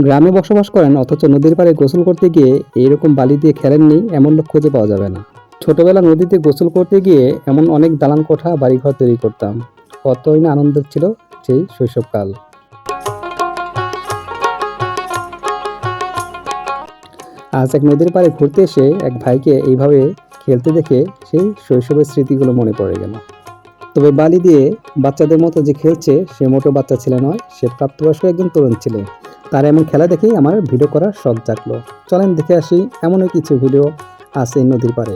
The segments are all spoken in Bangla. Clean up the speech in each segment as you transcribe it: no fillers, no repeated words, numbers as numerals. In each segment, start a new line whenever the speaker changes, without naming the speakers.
গ্রামে বসবাস করেন অথচ নদীর পাড়ে গোসল করতে গিয়ে এইরকম বালি দিয়ে খেলেননি এমন লোক খুঁজে পাওয়া যাবে না। ছোটবেলা নদীতে গোসল করতে গিয়ে এমন অনেক দালান কোঠা বাড়িঘর তৈরি করতাম। কতই না আনন্দের ছিল সেই শৈশবকাল। আজ এক নদীর পাড়ে ঘুরতে এসে এক ভাইকে এইভাবে খেলতে দেখে সেই শৈশবের স্মৃতিগুলো মনে পড়ে গেল। তবে বালি দিয়ে বাচ্চাদের মতো যে খেলছে সে মোটো বাচ্চা ছেলে নয়, সে প্রাপ্তবয়স্ক একজন তরুণ ছেলে। তার এমন খেলা দেখেই আমার ভিডিও করার শখ জাগলো। চলেন দেখে আসি এমনও কিছু ভিডিও আছে নদীর পাড়ে।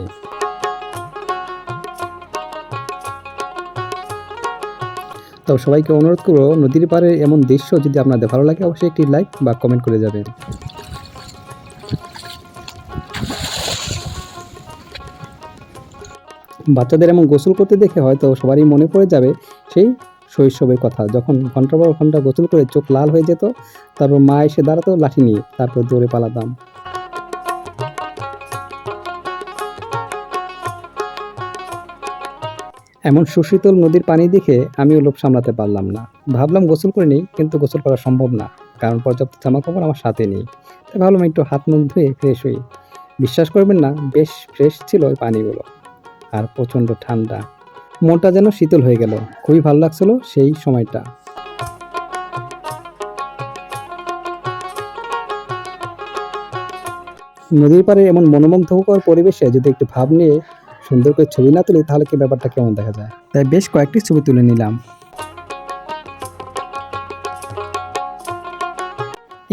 তো সবাইকে অনুরোধ করবো, নদীর পাড়ে এমন দৃশ্য যদি আপনাদের ভালো লাগে অবশ্যই একটি লাইক বা কমেন্ট করে যাবেন। বাচ্চাদের এমন গোসল করতে দেখে হয়তো সবারই মনে পড়ে যাবে সেই শৈশবের কথা, যখন ঘন্টার পর ঘন্টা গোসল করে চোখ লাল হয়ে যেত, তারপর মা এসে দাঁড়াতো লাঠি নিয়ে, তারপর দৌড়ে পালাতাম। এমন সুশীতল নদীর পানি দেখে আমিও লোভ সামলাতে পারলাম না। ভাবলাম গোসল করে নিই, কিন্তু গোসল করা সম্ভব না, কারণ পর্যাপ্ত জামাকাপড় আমার সাথে নেই। তাই ভাবলাম একটু হাত মুখ ধুয়ে ফ্রেশ হই। বিশ্বাস করবেন না, বেশ ফ্রেশ ছিল ওই পানিগুলো, আর প্রচণ্ড ঠান্ডা। মনটা যেন শীতল হয়ে গেল। খুবই ভালো লাগছিল সেই সময়টা। নদীর পাড়ে এমন মনোমুগ্ধকর পরিবেশে যদি একটু ভাব নিয়ে সুন্দর করে ছবি না তুলি, তাহলে কি ব্যাপারটা কেমন দেখা যায়। তাই বেশ কয়েকটি ছবি তুলে নিলাম।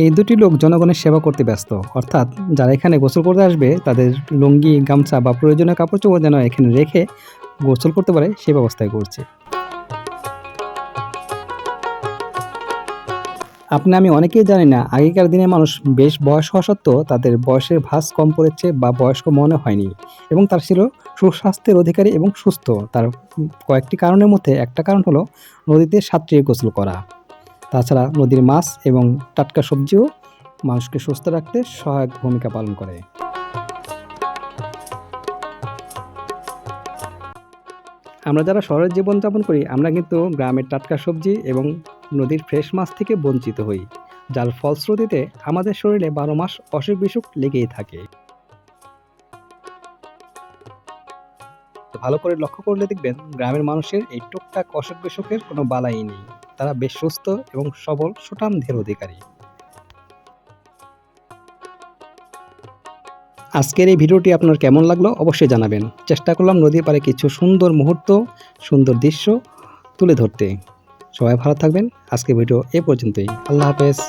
এই দুটি লোক জনগণের সেবা করতে ব্যস্ত, অর্থাৎ যারা এখানে গোসল করতে আসবে তাদের লুঙ্গি, গামছা বা প্রয়োজনীয় কাপড় চোপড় যেন এখানে রেখে গোসল করতে পারে সে ব্যবস্থাই করছে। আমি অনেকেই জানি না, আগেকার দিনে মানুষ বেশ বয়স হওয়া সত্ত্বেও তাদের বয়সের ভাঁজ কম পড়েছে বা বয়স্ক মনে হয়নি, এবং তারা ছিল সুস্বাস্থ্যের অধিকারী এবং সুস্থ। তার কয়েকটি কারণের মধ্যে একটা কারণ হলো নদীতে সাঁতরিয়ে গোসল করা। তাছাড়া নদীর মাছ এবং টাটকা সবজিও মানুষকে সুস্থ রাখতে সহায়ক ভূমিকা পালন করে। আমরা যারা শহরের জীবনযাপন করি, আমরা কিন্তু গ্রামের টাটকা সবজি এবং নদীর ফ্রেশ মাছ থেকে বঞ্চিত হই, যার ফলশ্রুতিতে আমাদের শরীরে 12 মাস অসুখ বিসুখ লেগেই থাকে। ভালো করে লক্ষ্য করলে দেখবেন গ্রামের মানুষের এই টুকটাক অসুখ বিসুখের কোনো বালাই নেই। তারা বেশ সুস্থ এবং সবল সুঠাম দেহের অধিকারী। আজকের এই ভিডিওটি আপনার কেমন লাগলো অবশ্যই জানাবেন। চেষ্টা করলাম নদীর পাড়ে কিছু সুন্দর মুহূর্ত, সুন্দর দৃশ্য তুলে ধরতে। সবাই ভালো থাকবেন। আজকের ভিডিও এ পর্যন্তই। আল্লাহ হাফেজ।